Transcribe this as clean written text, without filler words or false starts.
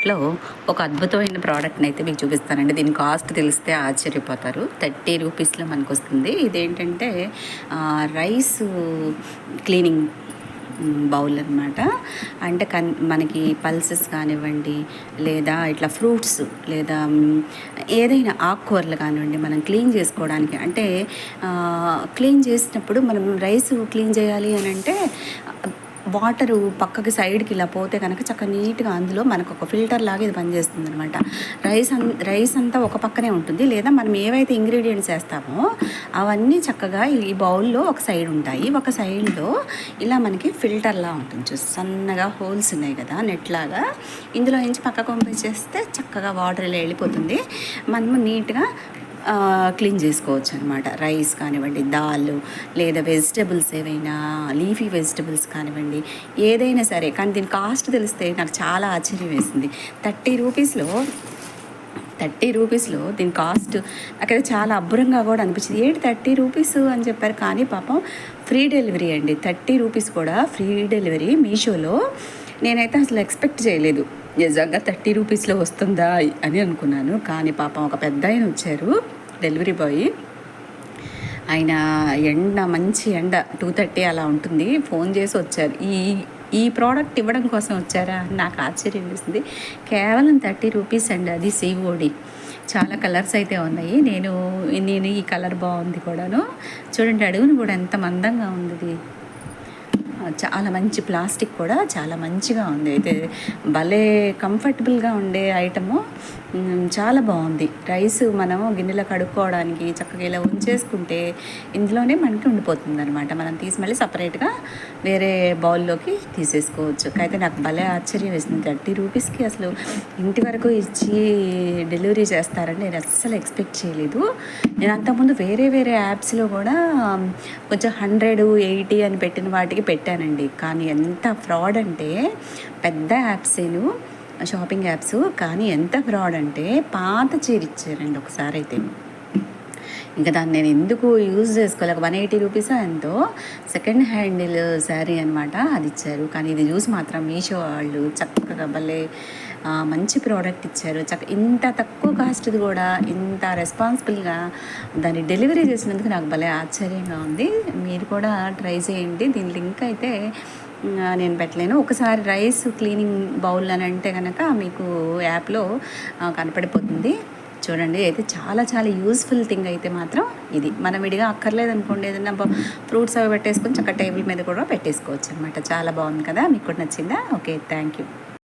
ప్రోడక్ట్లో ఒక అద్భుతమైన ప్రోడక్ట్ని అయితే మీకు చూపిస్తానండి. దీని కాస్ట్ తెలిస్తే ఆశ్చర్యపోతారు. 30 రూపీస్లో మనకు వస్తుంది. ఇదేంటంటే రైస్ క్లీనింగ్ బౌల్ అనమాట. అంటే మనకి పల్సెస్ కానివ్వండి, లేదా ఇట్లా ఫ్రూట్స్, లేదా ఏదైనా ఆకుకూరలు కానివ్వండి, మనం క్లీన్ చేసుకోవడానికి. అంటే క్లీన్ చేసినప్పుడు మనం రైస్ క్లీన్ చేయాలి అని అంటే వాటరు పక్కకి సైడ్కి ఇలా పోతే కనుక చక్కగా నీట్గా అందులో మనకు ఒక ఫిల్టర్ లాగా ఇది పనిచేస్తుంది అనమాట. రైస్ అంతా ఒక పక్కనే ఉంటుంది, లేదా మనం ఏవైతే ఇంగ్రీడియంట్స్ వేస్తామో అవన్నీ చక్కగా ఈ బౌల్లో ఒక సైడ్ ఉంటాయి. ఒక సైడ్లో ఇలా మనకి ఫిల్టర్లా ఉంటుంది. చూసి సన్నగా హోల్స్ ఉన్నాయి కదా, నెట్లాగా. ఇందులో నుంచి పక్కకు పంపించేస్తే చక్కగా వాటర్ ఇలా వెళ్ళిపోతుంది. మనము నీట్గా క్లీన్ చేసుకోవచ్చు అనమాట. రైస్ కానివ్వండి, దాల్, లేదా వెజిటబుల్స్ ఏవైనా లీఫీ వెజిటబుల్స్ కానివ్వండి, ఏదైనా సరే. కానీ దీని కాస్ట్ తెలిస్తే నాకు చాలా ఆశ్చర్యం వేసింది. 30 రూపీస్లో దీని కాస్ట్ నాకైతే చాలా అబ్బురంగా కూడా అనిపించింది. 30 రూపీస్ అని చెప్పారు, కానీ పాపం ఫ్రీ డెలివరీ అండి. 30 రూపీస్ కూడా ఫ్రీ డెలివరీ మీషోలో. నేనైతే అసలు ఎక్స్పెక్ట్ చేయలేదు, నిజంగా 30 రూపీస్లో వస్తుందా అని అనుకున్నాను. కానీ పాపం ఒక పెద్ద ఆయన వచ్చారు, డెలివరీ బాయ్. ఆయన మంచి ఎండ 2:30 అలా ఉంటుంది, ఫోన్ చేసి వచ్చారు. ఈ ప్రోడక్ట్ ఇవ్వడం కోసం వచ్చారా అని నాకు ఆశ్చర్యం వేసింది. కేవలం 30 రూపీస్ అండి, అది COD. చాలా కలర్స్ అయితే ఉన్నాయి. నేను ఈ కలర్ బాగుంది కూడాను. చూడండి, అడుగును కూడా ఎంత మందంగా ఉంది. చాలా మంచి ప్లాస్టిక్ కూడా చాలా మంచిగా ఉంది. అయితే భలే కంఫర్టబుల్గా ఉండే ఐటము, చాలా బాగుంది. రైస్ మనము గిన్నెలో కడుక్కోవడానికి చక్కగా ఇలా ఉంచేసుకుంటే ఇందులోనే మనకి ఉండిపోతుంది అనమాట. మనం తీసి మళ్ళీ సపరేట్గా వేరే బౌల్లోకి తీసేసుకోవచ్చు. అయితే నాకు భలే ఆశ్చర్యం వేసింది. 30 రూపీస్కి అసలు ఇంటి వరకు ఇచ్చి డెలివరీ చేస్తారని నేను అస్సలు ఎక్స్పెక్ట్ చేయలేదు. నేను అంతకుముందు వేరే యాప్స్లో కూడా కొంచెం 180 అని పెట్టిన వాటికి పెట్టానండి. కానీ ఎంత ఫ్రాడ్ అంటే, పెద్ద యాప్సేను షాపింగ్ యాప్స్, కానీ ఎంత ఫ్రాడ్ అంటే పాత చీర ఇచ్చారండి ఒకసారి. అయితే ఇంకా దాన్ని నేను ఎందుకు యూజ్ చేసుకోలేక 180 రూపీస్ ఎంతో సెకండ్ హ్యాండిల్ శారీ అనమాట, అది ఇచ్చారు. కానీ ఇది చూసి మాత్రం మీషో వాళ్ళు చక్కగా భలే మంచి ప్రోడక్ట్ ఇచ్చారు. ఇంత తక్కువ కాస్ట్ది కూడా ఇంత రెస్పాన్సిబుల్గా దాన్ని డెలివరీ చేసినందుకు నాకు భలే ఆశ్చర్యంగా ఉంది. మీరు కూడా ట్రై చేయండి. దీని లింక్ అయితే నేను పెట్టలేను. ఒకసారి రైస్ క్లీనింగ్ బౌల్ అని అంటే కనుక మీకు యాప్లో కనపడిపోతుంది. చూడండి, అయితే చాలా చాలా యూస్ఫుల్ థింగ్ అయితే మాత్రం ఇది. మనం విడిగా అక్కర్లేదు అనుకోండి, ఏదైనా ఫ్రూట్స్ అవి పెట్టేసుకొని చక్కగా టేబుల్ మీద కూడా పెట్టేసుకోవచ్చు అనమాట. చాలా బాగుంది కదా, మీకు కూడా నచ్చిందా? Okay, thank you.